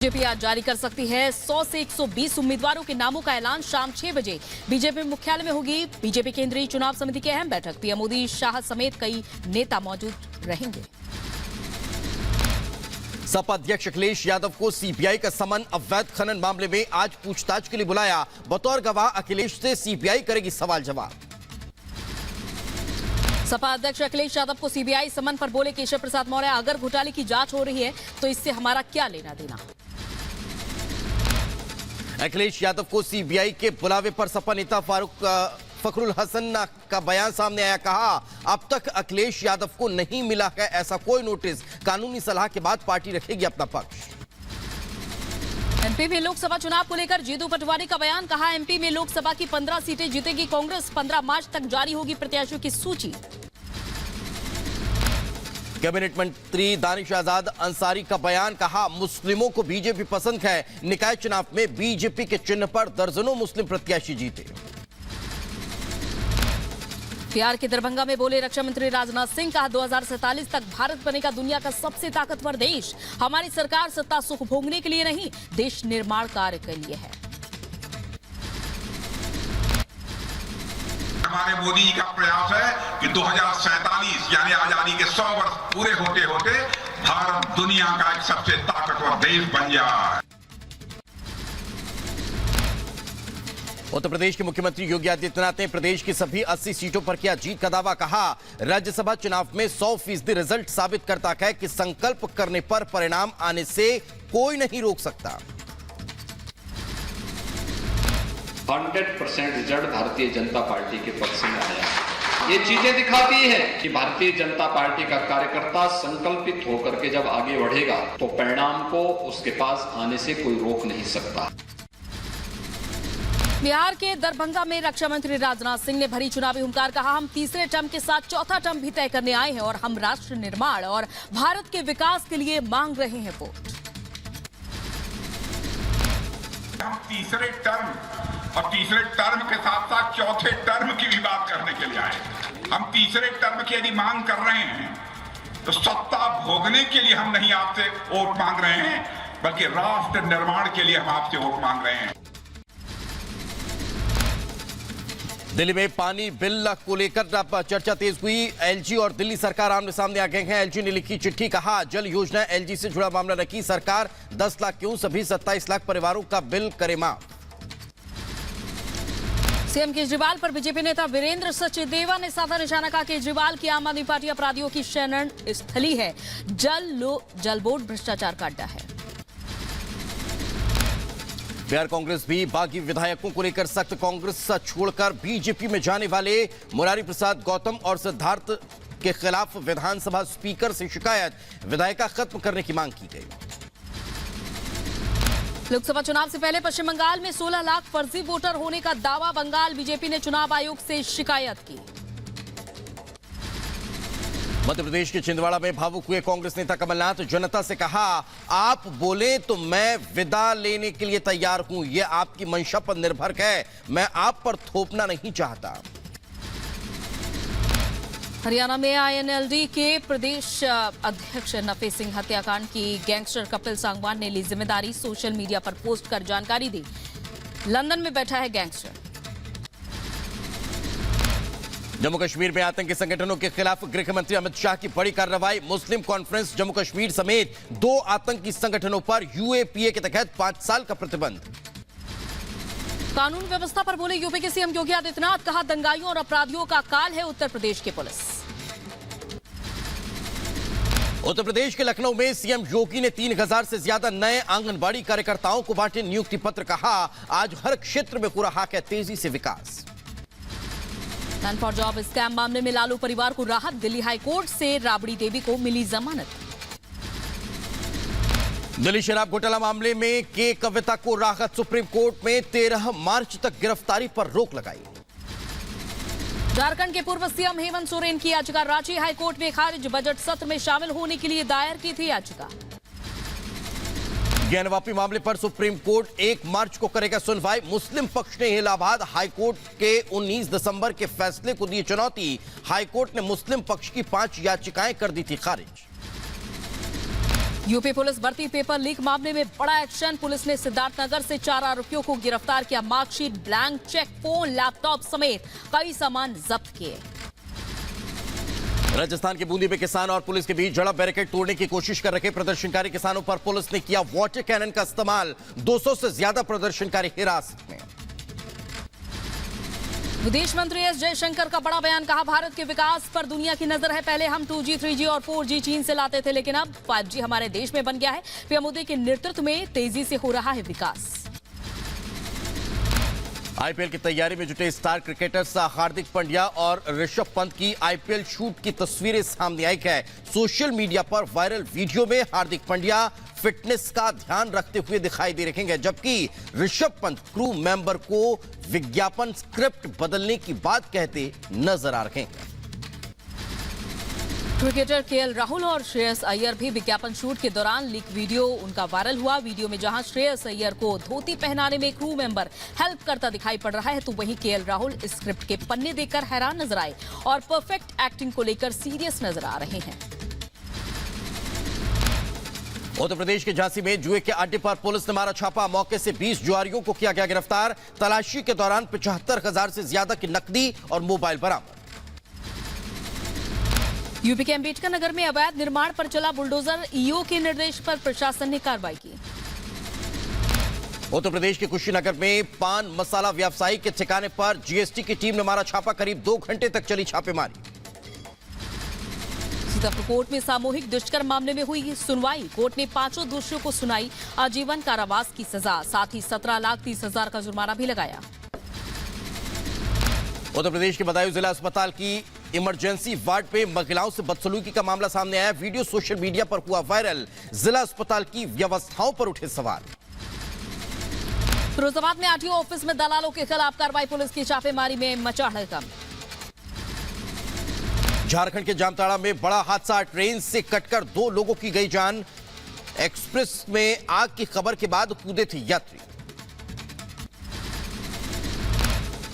BJP आज जारी कर सकती है 100 से 120 उम्मीदवारों के नामों का ऐलान। शाम 6 बजे बीजेपी मुख्यालय में होगी बीजेपी केंद्रीय चुनाव समिति की अहम बैठक। पीएम मोदी, शाह समेत कई नेता मौजूद रहेंगे। सपा अध्यक्ष अखिलेश यादव को सीबीआई का समन अवैध खनन मामले में आज पूछताछ के लिए बुलाया। बतौर गवाह अखिलेश से सीबीआई करेगी सवाल जवाब। सपा अध्यक्ष अखिलेश यादव को सीबीआई समन पर बोले केशव प्रसाद मौर्य, अगर घोटाले की जांच हो रही है तो इससे हमारा क्या लेना देना। अखिलेश यादव को सीबीआई के बुलावे पर सपा नेता फखरुल हसन का बयान सामने आया। कहा, अब तक अखिलेश यादव को नहीं मिला है ऐसा कोई नोटिस। कानूनी सलाह के बाद पार्टी रखेगी अपना पक्ष। एमपी में लोकसभा चुनाव को लेकर जीतू पटवारी का बयान। कहा, एमपी में लोकसभा की 15 सीटें जीतेगी कांग्रेस। 15 मार्च तक जारी होगी प्रत्याशियों की सूची। कैबिनेट मंत्री दानिश आजाद अंसारी का बयान। कहा, मुस्लिमों को बीजेपी पसंद है। निकाय चुनाव में बीजेपी के चिन्ह पर दर्जनों मुस्लिम प्रत्याशी जीते। बिहार के दरभंगा में बोले रक्षा मंत्री राजनाथ सिंह। कहा, 2047 तक भारत बनेगा दुनिया का सबसे ताकतवर देश। हमारी सरकार सत्ता सुख भोगने के लिए नहीं, देश निर्माण कार्य के लिए है। हमारे मोदी जी का प्रयास है कि 2047 यानी आजादी के 100 वर्ष पूरे होते होते भारत दुनिया का एक सबसे ताकतवर देश बन जाए। उत्तर प्रदेश के मुख्यमंत्री योगी आदित्यनाथ ने प्रदेश की सभी 80 सीटों पर किया जीत का दावा। कहा, राज्यसभा चुनाव में 100% रिजल्ट साबित करता है कि संकल्प करने पर परिणाम आने से कोई नहीं रोक सकता। 100% रिजल्ट भारतीय जनता पार्टी के पक्ष में आया। ये चीजें दिखाती है कि भारतीय जनता पार्टी का कार्यकर्ता संकल्पित होकर के जब आगे बढ़ेगा तो परिणाम को उसके पास आने से कोई रोक नहीं सकता। बिहार के दरभंगा में रक्षा मंत्री राजनाथ सिंह ने भरी चुनावी हुंकार। कहा, हम तीसरे टर्म के साथ चौथा टर्म भी तय करने आए हैं और हम राष्ट्र निर्माण और भारत के विकास के लिए मांग रहे हैं वोट। हम तीसरे टर्म और तीसरे टर्म के साथ साथ चौथे टर्म की भी बात करने के लिए आए। हम तीसरे टर्म की यदि मांग कर रहे हैं तो सत्ता भोगने के लिए हम नहीं आपसे वोट मांग रहे हैं, बल्कि राष्ट्र निर्माण के लिए हम आपसे वोट मांग रहे हैं। दिल्ली में पानी बिल को लेकर चर्चा तेज हुई। एलजी और दिल्ली सरकार आमने सामने आ गए हैं। एलजी ने लिखी चिट्ठी। कहा, जल योजना एलजी से जुड़ा मामला रखी सरकार। 10 लाख क्यों, सभी 27 लाख परिवारों का बिल करे माफ। सीएम केजरीवाल पर बीजेपी नेता वीरेंद्र सचदेवा ने साधा निशाना। कहा, केजरीवाल की आम आदमी पार्टी अपराधियों की शरण स्थली है। जल बोर्ड भ्रष्टाचार का अड्डा है। बिहार कांग्रेस भी बागी विधायकों को लेकर सख्त। कांग्रेस छोड़कर बीजेपी में जाने वाले मुरारी प्रसाद गौतम और सिद्धार्थ के खिलाफ विधानसभा स्पीकर से शिकायत। विधायिका खत्म करने की मांग की गई। लोकसभा चुनाव से पहले पश्चिम बंगाल में 16 लाख फर्जी वोटर होने का दावा। बंगाल बीजेपी ने चुनाव आयोग से शिकायत की। मध्य प्रदेश के छिंदवाड़ा में भावुक हुए कांग्रेस नेता कमलनाथ। जनता से कहा, आप बोले तो मैं विदा लेने के लिए तैयार हूं। यह आपकी मंशा पर निर्भर है, मैं आप पर थोपना नहीं चाहता। हरियाणा में आईएनएलडी के प्रदेश अध्यक्ष नफे सिंह हत्याकांड की गैंगस्टर कपिल सांगवान ने ली जिम्मेदारी। सोशल मीडिया पर पोस्ट कर जानकारी दी। लंदन में बैठा है गैंगस्टर। जम्मू कश्मीर में आतंकी संगठनों के खिलाफ गृह मंत्री अमित शाह की बड़ी कार्रवाई। मुस्लिम कॉन्फ्रेंस जम्मू कश्मीर समेत 2 आतंकी संगठनों पर यूएपीए के तहत 5 साल का प्रतिबंध। कानून व्यवस्था पर बोले यूपी के सीएम योगी आदित्यनाथ। कहा, दंगाइयों और अपराधियों का काल है उत्तर प्रदेश की पुलिस। उत्तर प्रदेश के लखनऊ में सीएम योगी ने 3000 से ज्यादा नए आंगनबाड़ी कार्यकर्ताओं को बांटे नियुक्ति पत्र। कहा, आज हर क्षेत्र में हो रहा है तेजी से विकास। प्लान फॉर जॉब स्कैम मामले में लालू परिवार को राहत। दिल्ली हाईकोर्ट से राबड़ी देवी को मिली जमानत। दिल्ली शराब घोटाला मामले में के कविता को राहत। सुप्रीम कोर्ट में 13 मार्च तक गिरफ्तारी पर रोक लगाई। झारखंड के पूर्व सीएम हेमंत सोरेन की याचिका रांची हाईकोर्ट में खारिज। बजट सत्र में शामिल होने के लिए दायर की थी याचिका। ज्ञानवापी मामले पर सुप्रीम कोर्ट 1 मार्च को करेगा सुनवाई। मुस्लिम पक्ष ने इलाहाबाद हाईकोर्ट के 19 दिसंबर के फैसले को दी चुनौती। हाईकोर्ट ने मुस्लिम पक्ष की 5 याचिकाएं कर दी थी खारिज। यूपी पुलिस भर्ती पेपर लीक मामले में बड़ा एक्शन। पुलिस ने सिद्धार्थनगर से 4 आरोपियों को गिरफ्तार किया। Marksheet, blank cheque, phone, laptop समेत कई सामान जब्त किए। राजस्थान के बूंदी में किसान और पुलिस के बीच झड़प। बैरिकेड तोड़ने की कोशिश कर रहे प्रदर्शनकारी किसानों पर पुलिस ने किया वाटर कैनन का इस्तेमाल। 200 से ज्यादा प्रदर्शनकारी हिरासत में। विदेश मंत्री एस जयशंकर का बड़ा बयान। कहा, भारत के विकास पर दुनिया की नजर है। पहले हम 2G, 3G और 4G चीन से लाते थे, लेकिन अब 5G हमारे देश में बन गया है। पीएम मोदी के नेतृत्व में तेजी से हो रहा है विकास। आईपीएल की तैयारी में जुटे स्टार क्रिकेटर्स हार्दिक पांड्या और ऋषभ पंत की आईपीएल शूट की तस्वीरें सामने आई है। सोशल मीडिया पर वायरल वीडियो में हार्दिक पांड्या फिटनेस का ध्यान रखते हुए दिखाई दे रहे हैं, जबकि ऋषभ पंत क्रू मेंबर को विज्ञापन स्क्रिप्ट बदलने की बात कहते नजर आ रहे हैं। क्रिकेटर केएल राहुल और श्रेयस अय्यर भी विज्ञापन शूट के दौरान लीक वीडियो उनका वायरल हुआ। वीडियो में जहां श्रेयस अय्यर को धोती पहनाने में क्रू मेंबर हेल्प करता दिखाई पड़ रहा है, तो वहीं केएल राहुल स्क्रिप्ट के पन्ने देखकर हैरान नजर आए और परफेक्ट एक्टिंग को लेकर सीरियस नजर आ रहे हैं। उत्तर प्रदेश के झांसी में जुए के अड्डे पर पुलिस ने मारा छापा। मौके से 20 जुआरियों को किया गया गिरफ्तार। तलाशी के दौरान 75,000 से ज्यादा की नकदी और मोबाइल बरामद। यूपी के अंबेडकर नगर में अवैध निर्माण पर चला बुलडोजर। ईओ के निर्देश पर प्रशासन ने कार्रवाई की। उत्तर प्रदेश के कुशीनगर में पान मसाला व्यवसायी के ठिकाने पर जीएसटी की टीम ने मारा छापा। करीब 2 घंटे तक चली छापेमारी। सीतापुर कोर्ट में सामूहिक दुष्कर्म मामले में हुई सुनवाई। कोर्ट ने 5 दोषियों को सुनाई आजीवन कारावास की सजा, साथ ही 17,30,000 का जुर्माना भी लगाया। उत्तर प्रदेश के बदायूं जिला अस्पताल की इमरजेंसी वार्ड पे महिलाओं से बदसलूकी का मामला सामने आया। वीडियो सोशल मीडिया पर हुआ वायरल। जिला अस्पताल की व्यवस्थाओं पर उठे सवाल। फिरोजाबाद में आरटीओ ऑफिस में दलालों के खिलाफ कार्रवाई। पुलिस की छापेमारी में मचा हड़कंप। झारखंड के जामताड़ा में बड़ा हादसा। ट्रेन से कटकर 2 लोगों की गई जान। एक्सप्रेस में आग की खबर के बाद कूदे थे यात्री।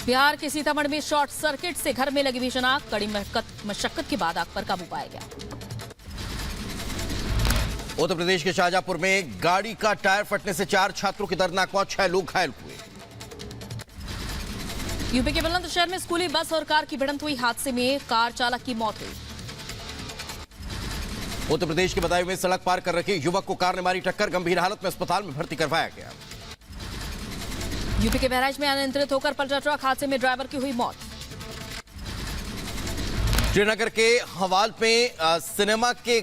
बिहार के सीतामढ़ी में शॉर्ट सर्किट से घर में लगी भीषण आग। कड़ी मशक्कत के बाद आग पर काबू पाया गया। उत्तर प्रदेश के शाहजहांपुर में गाड़ी का टायर फटने से 4 छात्रों की दर्दनाक मौत, 6 लोग घायल हुए। यूपी के बुलंदशहर में स्कूली बस और कार की भिड़ंत हुई। हादसे में कार चालक की मौत हुई। उत्तर प्रदेश के बदायूं में सड़क पार कर रखे युवक को कार ने मारी टक्कर। गंभीर हालत में अस्पताल में भर्ती करवाया गया। यूपी के बहराइच में अनियंत्रित होकर पलटा ट्रक। हादसे में ड्राइवर की हुई मौत। श्रीनगर के हवाल में सिनेमा के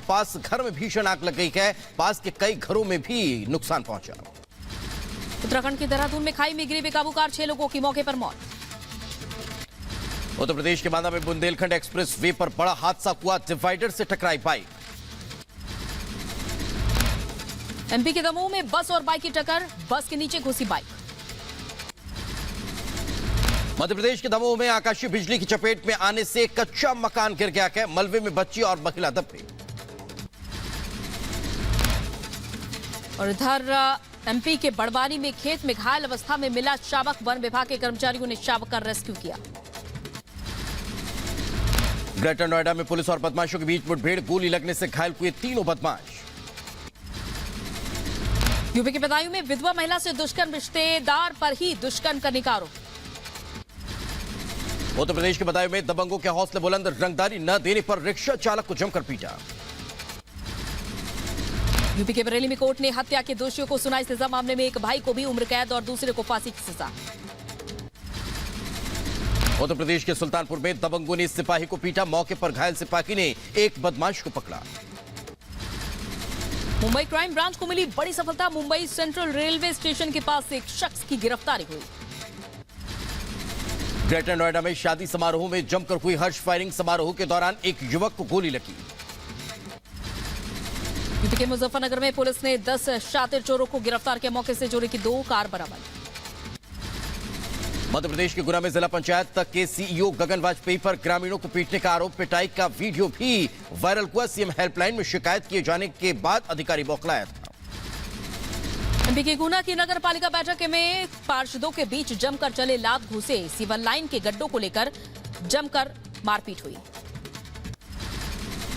पास घर में भीषण आग लग गई है। पास के कई घरों में भी नुकसान पहुंचा। उत्तराखंड के देहरादून में खाई में गिरी बेकाबू कार। 6 लोगों की मौके पर मौत। उत्तर प्रदेश के बांदा में बुंदेलखंड एक्सप्रेस वे पर बड़ा हादसा हुआ। डिवाइडर से टकराई बाइक। एमपी के दमोह में बस और बाइक की टक्कर। बस के नीचे घुसी बाइक। मध्य प्रदेश के दमोह में आकाशीय बिजली की चपेट में आने से कच्चा मकान गिर गया है। मलबे में बच्ची और महिला दब गई। और इधर एमपी के बड़वानी में खेत में घायल अवस्था में मिला शावक। वन विभाग के कर्मचारियों ने शावक का रेस्क्यू किया। ग्रेटर नोएडा में पुलिस और बदमाशों के बीच मुठभेड़। गोली लगने से घायल हुए 3 बदमाश। यूपी के बदायूं में विधवा महिला से दुष्कर्म। रिश्तेदार पर ही दुष्कर्म करने का आरोप। उत्तर प्रदेश के बदायूं में दबंगों के हौसले बुलंद। रंगदारी न देने पर रिक्शा चालक को जमकर पीटा। यूपी के बरेली में कोर्ट ने हत्या के दोषियों को सुनाई सजा। मामले में एक भाई को भी उम्र कैद और दूसरे को फांसी की सजा। उत्तर प्रदेश के सुल्तानपुर में दबंगों ने सिपाही को पीटा। मौके पर घायल सिपाही ने एक बदमाश को पकड़ा। मुंबई क्राइम ब्रांच को मिली बड़ी सफलता। मुंबई सेंट्रल रेलवे स्टेशन के पास से एक शख्स की गिरफ्तारी हुई। ग्रेटर नोएडा में शादी समारोह में जमकर हुई हर्ष फायरिंग। समारोह के दौरान एक युवक को गोली लगी। यूपी के मुजफ्फरनगर में पुलिस ने 10 शातिर चोरों को गिरफ्तार किया। मौके से चोरी की 2 कार बरामद। मध्य प्रदेश के गुना में जिला पंचायत तक के सीईओ गगन वाजपेयी पर ग्रामीणों को पीटने का आरोप। पिटाई का वीडियो भी वायरल हुआ। सीएम हेल्पलाइन में शिकायत किए जाने के बाद अधिकारी बौखलाया था। एमपी के गुना की नगर पालिका बैठक में पार्षदों के बीच जमकर चले लात घूसे। सिविल लाइन के गड्ढों को लेकर जमकर मारपीट हुई।